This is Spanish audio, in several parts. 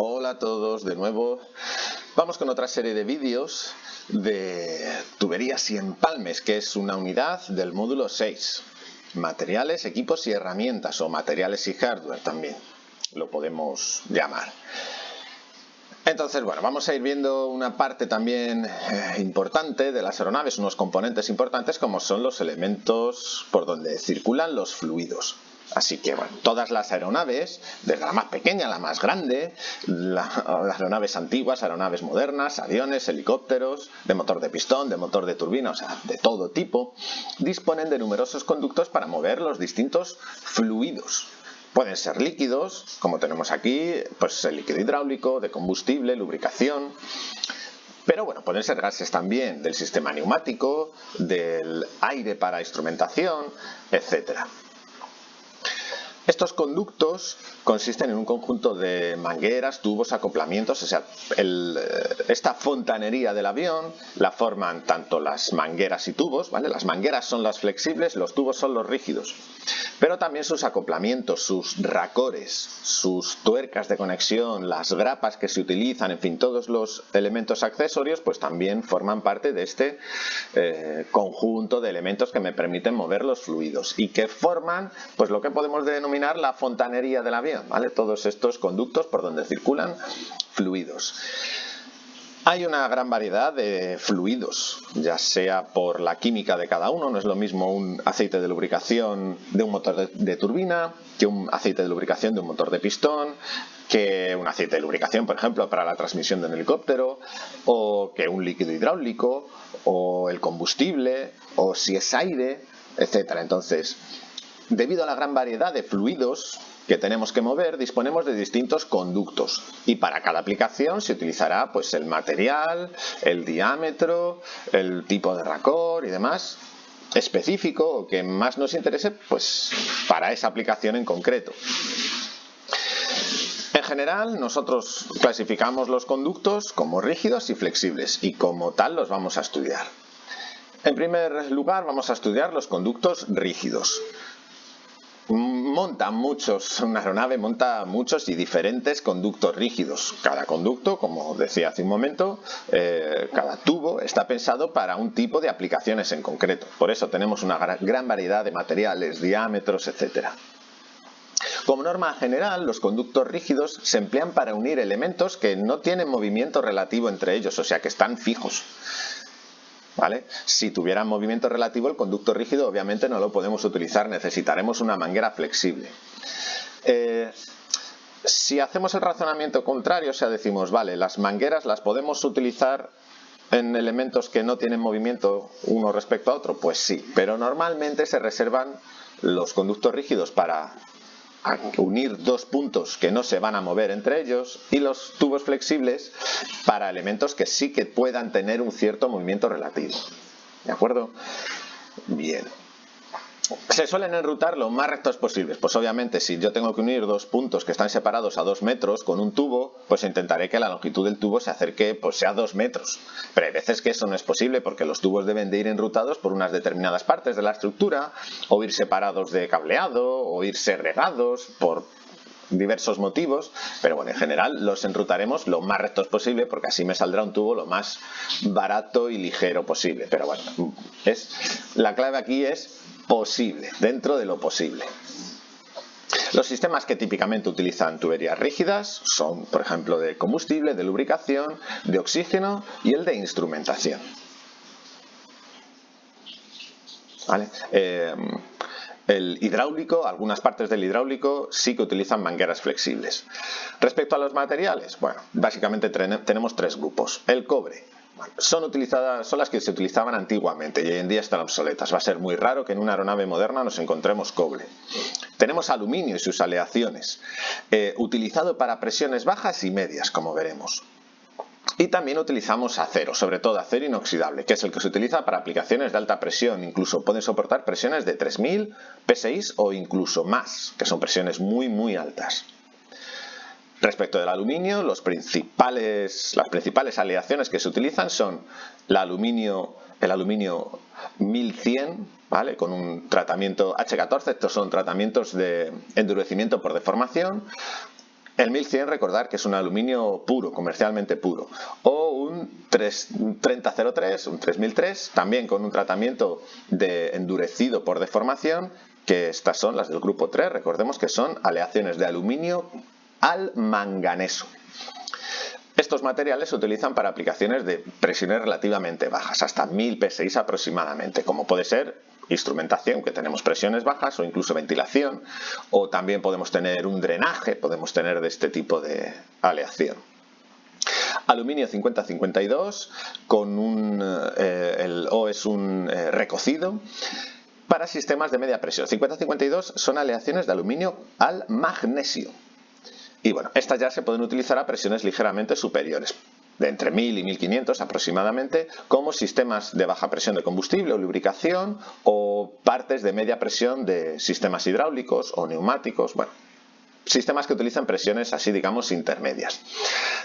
Hola a todos de nuevo. Vamos con otra serie de vídeos de tuberías y empalmes, que es una unidad del módulo 6. Materiales, equipos y herramientas, o materiales y hardware también lo podemos llamar. Entonces, bueno, vamos a ir viendo una parte también importante de las aeronaves, unos componentes importantes como son los elementos por donde circulan los fluidos. Así que, bueno, todas las aeronaves, desde la más pequeña a la más grande, las aeronaves antiguas, aeronaves modernas, aviones, helicópteros, de motor de pistón, de motor de turbina, o sea, de todo tipo, disponen de numerosos conductos para mover los distintos fluidos. Pueden ser líquidos, como tenemos aquí, pues el líquido hidráulico, de combustible, lubricación. Pero bueno, pueden ser gases también del sistema neumático, del aire para instrumentación, etc. Estos conductos consisten en un conjunto de mangueras, tubos, acoplamientos, o sea, esta fontanería del avión la forman tanto las mangueras y tubos, ¿vale? Las mangueras son las flexibles, los tubos son los rígidos, pero también sus acoplamientos, sus racores, sus tuercas de conexión, las grapas que se utilizan, en fin, todos los elementos accesorios, pues también forman parte de este conjunto de elementos que me permiten mover los fluidos y que forman, pues lo que podemos denominar la fontanería del avión, ¿vale? Todos estos conductos por donde circulan fluidos. Hay una gran variedad de fluidos, ya sea por la química de cada uno. No es lo mismo un aceite de lubricación de un motor de turbina que un aceite de lubricación de un motor de pistón, que un aceite de lubricación, por ejemplo, para la transmisión de un helicóptero, o que un líquido hidráulico, o el combustible, o si es aire, etc. Entonces, debido a la gran variedad de fluidos que tenemos que mover, disponemos de distintos conductos y para cada aplicación se utilizará pues el material, el diámetro, el tipo de racor y demás específico o que más nos interese pues para esa aplicación en concreto. En general, nosotros clasificamos los conductos como rígidos y flexibles y como tal los vamos a estudiar. En primer lugar, vamos a estudiar los conductos rígidos. Una aeronave monta muchos y diferentes conductos rígidos. Cada conducto, como decía hace un momento, cada tubo está pensado para un tipo de aplicaciones en concreto. Por eso tenemos una gran variedad de materiales, diámetros, etc. Como norma general, los conductos rígidos se emplean para unir elementos que no tienen movimiento relativo entre ellos, o sea que están fijos. ¿Vale? Si tuviera movimiento relativo, el conducto rígido obviamente no lo podemos utilizar, necesitaremos una manguera flexible. Si hacemos el razonamiento contrario, o sea, decimos, vale, las mangueras las podemos utilizar en elementos que no tienen movimiento uno respecto a otro, pues sí, pero normalmente se reservan los conductos rígidos para unir dos puntos que no se van a mover entre ellos y los tubos flexibles para elementos que sí que puedan tener un cierto movimiento relativo. ¿De acuerdo? Bien. Se suelen enrutar lo más rectos posibles. Pues obviamente si yo tengo que unir dos puntos que están separados a 2 metros con un tubo, pues intentaré que la longitud del tubo se acerque, pues sea 2 metros. Pero hay veces que eso no es posible porque los tubos deben de ir enrutados por unas determinadas partes de la estructura, o ir separados de cableado, o ir segregados por diversos motivos, pero bueno, en general los enrutaremos lo más rectos posible porque así me saldrá un tubo lo más barato y ligero posible. Pero bueno, la clave aquí es posible, dentro de lo posible. Los sistemas que típicamente utilizan tuberías rígidas son, por ejemplo, de combustible, de lubricación, de oxígeno y el de instrumentación. ¿Vale? El hidráulico, algunas partes del hidráulico sí que utilizan mangueras flexibles. Respecto a los materiales, bueno, básicamente tenemos 3 grupos. El cobre. Son las que se utilizaban antiguamente y hoy en día están obsoletas. Va a ser muy raro que en una aeronave moderna nos encontremos cobre. Tenemos aluminio y sus aleaciones, utilizado para presiones bajas y medias, como veremos. Y también utilizamos acero, sobre todo acero inoxidable, que es el que se utiliza para aplicaciones de alta presión. Incluso pueden soportar presiones de 3000 psi o incluso más, que son presiones muy, muy altas. Respecto del aluminio, las principales aleaciones que se utilizan son el aluminio 1100, ¿vale? Con un tratamiento H14, estos son tratamientos de endurecimiento por deformación, El 1100, recordar que es un aluminio puro, comercialmente puro. O un 3003, un 3003, también con un tratamiento de endurecido por deformación, que estas son las del grupo 3, recordemos que son aleaciones de aluminio al manganeso. Estos materiales se utilizan para aplicaciones de presiones relativamente bajas, hasta 1000 psi aproximadamente, como puede ser instrumentación, que tenemos presiones bajas, o incluso ventilación, o también podemos tener un drenaje, podemos tener de este tipo de aleación. Aluminio 5052, con el O es un recocido, para sistemas de media presión. 5052 son aleaciones de aluminio al magnesio. Y bueno, estas ya se pueden utilizar a presiones ligeramente superiores, de entre 1000 y 1500 aproximadamente, como sistemas de baja presión de combustible o lubricación, o partes de media presión de sistemas hidráulicos o neumáticos, bueno, sistemas que utilizan presiones así, digamos, intermedias.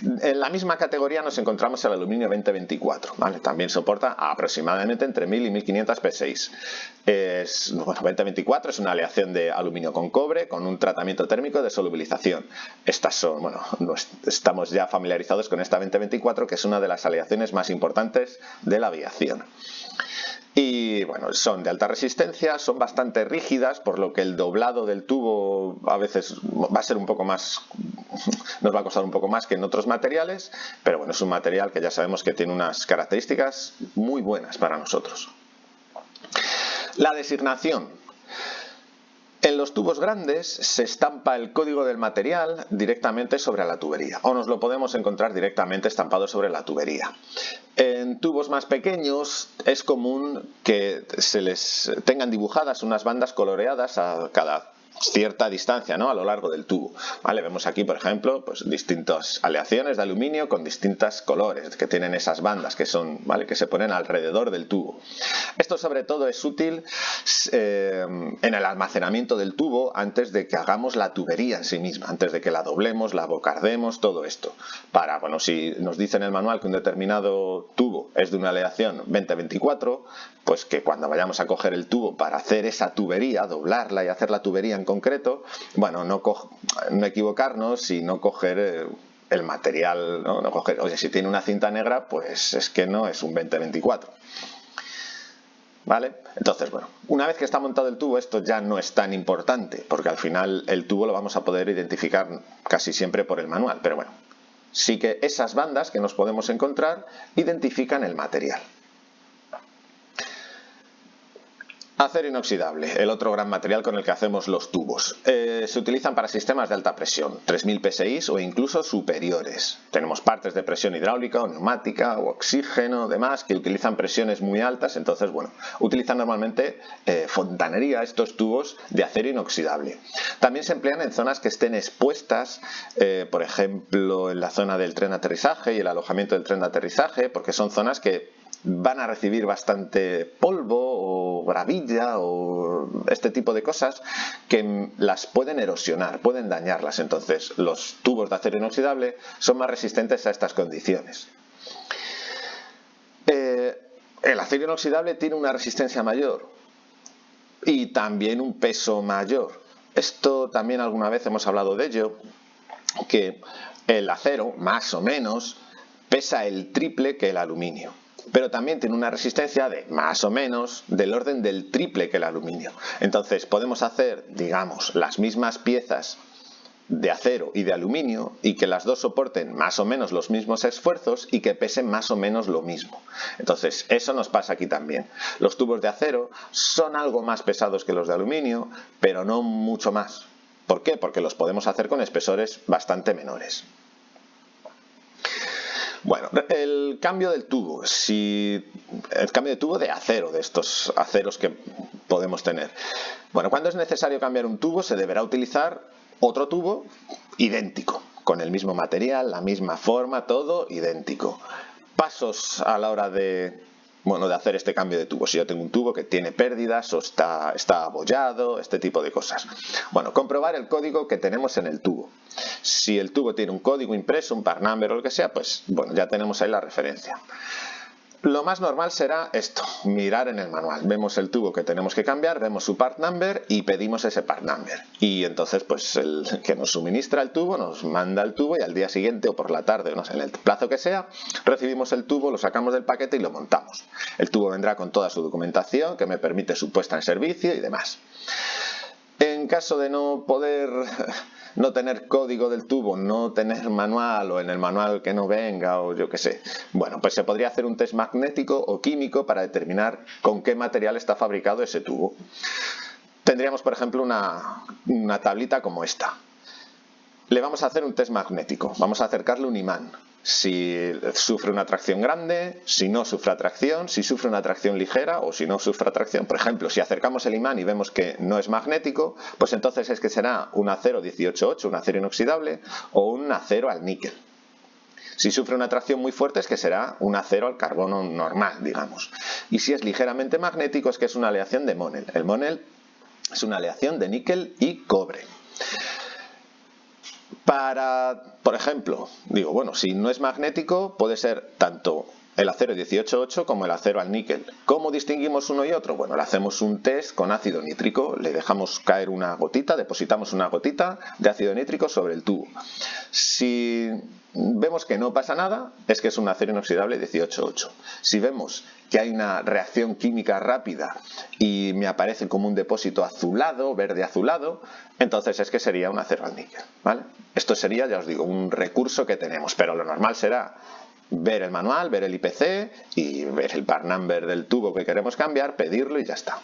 En la misma categoría nos encontramos el aluminio 2024, ¿vale? También soporta aproximadamente entre 1000 y 1500 psi. Bueno, 2024 es una aleación de aluminio con cobre con un tratamiento térmico de solubilización. Estas son, bueno, estamos ya familiarizados con esta 2024, que es una de las aleaciones más importantes de la aviación. Y bueno, son de alta resistencia, son bastante rígidas, por lo que el doblado del tubo a veces va a ser un poco más, nos va a costar un poco más que en otros materiales, pero bueno, es un material que ya sabemos que tiene unas características muy buenas para nosotros. La designación. En los tubos grandes se estampa el código del material directamente sobre la tubería, o nos lo podemos encontrar directamente estampado sobre la tubería. En tubos más pequeños es común que se les tengan dibujadas unas bandas coloreadas a cada cierta distancia, ¿no?, a lo largo del tubo, ¿vale? Vemos aquí, por ejemplo, pues distintas aleaciones de aluminio con distintos colores que tienen esas bandas que son, ¿vale?, que se ponen alrededor del tubo. Esto sobre todo es útil en el almacenamiento del tubo antes de que hagamos la tubería en sí misma, antes de que la doblemos, la bocardemos, todo esto. Para, bueno, si nos dice en el manual que un determinado tubo es de una aleación 2024, pues que cuando vayamos a coger el tubo para hacer esa tubería, doblarla y hacer la tubería en concreto, bueno, no equivocarnos y no coger el material, no coger, oye, si tiene una cinta negra, pues es que no es un 2024. ¿Vale? Entonces, bueno, una vez que está montado el tubo, esto ya no es tan importante, porque al final el tubo lo vamos a poder identificar casi siempre por el manual, pero bueno, sí que esas bandas que nos podemos encontrar identifican el material. Acero inoxidable, el otro gran material con el que hacemos los tubos. Se utilizan para sistemas de alta presión, 3000 psi o incluso superiores. Tenemos partes de presión hidráulica o neumática o oxígeno, demás, que utilizan presiones muy altas. Entonces, bueno, utilizan normalmente fontanería, estos tubos de acero inoxidable. También se emplean en zonas que estén expuestas, por ejemplo, en la zona del tren de aterrizaje y el alojamiento del tren de aterrizaje, porque son zonas que van a recibir bastante polvo o gravilla o este tipo de cosas que las pueden erosionar, pueden dañarlas. Entonces los tubos de acero inoxidable son más resistentes a estas condiciones. El acero inoxidable tiene una resistencia mayor y también un peso mayor. Esto también alguna vez hemos hablado de ello, que el acero más o menos pesa el triple que el aluminio, pero también tiene una resistencia de más o menos del orden del triple que el aluminio. Entonces podemos hacer, digamos, las mismas piezas de acero y de aluminio y que las dos soporten más o menos los mismos esfuerzos y que pesen más o menos lo mismo. Entonces eso nos pasa aquí también. Los tubos de acero son algo más pesados que los de aluminio, pero no mucho más. ¿Por qué? Porque los podemos hacer con espesores bastante menores. Bueno, el cambio del tubo, el cambio de tubo de acero, de estos aceros que podemos tener. Bueno, cuando es necesario cambiar un tubo se deberá utilizar otro tubo idéntico, con el mismo material, la misma forma, todo idéntico. Pasos a la hora de hacer este cambio de tubo. Si yo tengo un tubo que tiene pérdidas o está abollado, este tipo de cosas. Bueno, comprobar el código que tenemos en el tubo. Si el tubo tiene un código impreso, un part number o lo que sea, pues bueno, ya tenemos ahí la referencia. Lo más normal será esto, mirar en el manual. Vemos el tubo que tenemos que cambiar, vemos su part number y pedimos ese part number. Y entonces pues el que nos suministra el tubo nos manda el tubo y al día siguiente o por la tarde, no sé, en el plazo que sea, recibimos el tubo, lo sacamos del paquete y lo montamos. El tubo vendrá con toda su documentación que me permite su puesta en servicio y demás. En caso de no poder, no tener código del tubo, no tener manual o en el manual que no venga o yo qué sé, bueno, pues se podría hacer un test magnético o químico para determinar con qué material está fabricado ese tubo. Tendríamos, por ejemplo, una tablita como esta. Le vamos a hacer un test magnético, vamos a acercarle un imán. Si sufre una atracción grande, si no sufre atracción, si sufre una atracción ligera o si no sufre atracción. Por ejemplo, si acercamos el imán y vemos que no es magnético, pues entonces es que será un acero 188, un acero inoxidable o un acero al níquel. Si sufre una atracción muy fuerte es que será un acero al carbono normal, digamos. Y si es ligeramente magnético es que es una aleación de Monel. El Monel es una aleación de níquel y cobre. Por ejemplo, digo, bueno, si no es magnético, puede ser tanto el acero 188 como el acero al níquel. ¿Cómo distinguimos uno y otro? Bueno, le hacemos un test con ácido nítrico, le dejamos caer una gotita, depositamos una gotita de ácido nítrico sobre el tubo. Si vemos que no pasa nada, es que es un acero inoxidable 188. Si vemos que hay una reacción química rápida y me aparece como un depósito azulado, verde azulado, entonces es que sería un acero al níquel, ¿vale? Esto sería, ya os digo, un recurso que tenemos, pero lo normal será ver el manual, ver el IPC y ver el part number del tubo que queremos cambiar, pedirlo y ya está.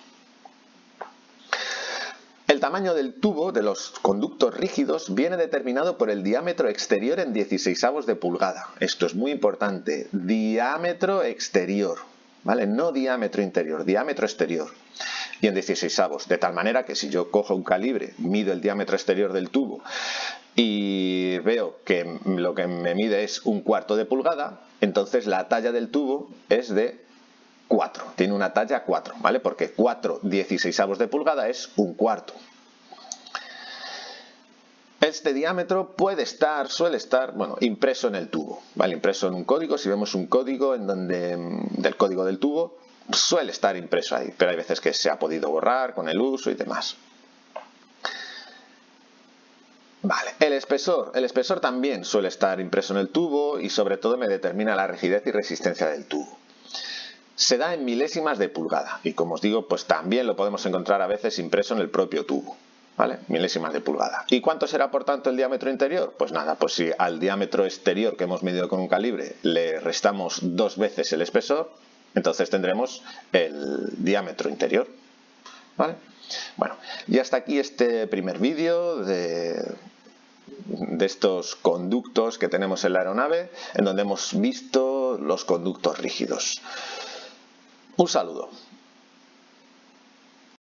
El tamaño del tubo de los conductos rígidos viene determinado por el diámetro exterior en 16avos de pulgada. Esto es muy importante, diámetro exterior, ¿vale? No diámetro interior, diámetro exterior. Y en 16avos, de tal manera que si yo cojo un calibre, mido el diámetro exterior del tubo y veo que lo que me mide es 1/4 de pulgada, entonces la talla del tubo es de 4, tiene una talla 4, ¿vale? Porque 4 16avos de pulgada es 1/4. Este diámetro suele estar, bueno, impreso en el tubo, ¿vale? Impreso en un código. Si vemos un código en donde del código del tubo, suele estar impreso ahí, pero hay veces que se ha podido borrar con el uso y demás. Vale, el espesor también suele estar impreso en el tubo y sobre todo me determina la rigidez y resistencia del tubo. Se da en milésimas de pulgada y como os digo, pues también lo podemos encontrar a veces impreso en el propio tubo, ¿vale? Milésimas de pulgada. ¿Y cuánto será por tanto el diámetro interior? Pues nada, pues si al diámetro exterior que hemos medido con un calibre le restamos 2 veces el espesor, entonces tendremos el diámetro interior, ¿vale? Bueno, y hasta aquí este primer vídeo de estos conductos que tenemos en la aeronave, en donde hemos visto los conductos rígidos. Un saludo.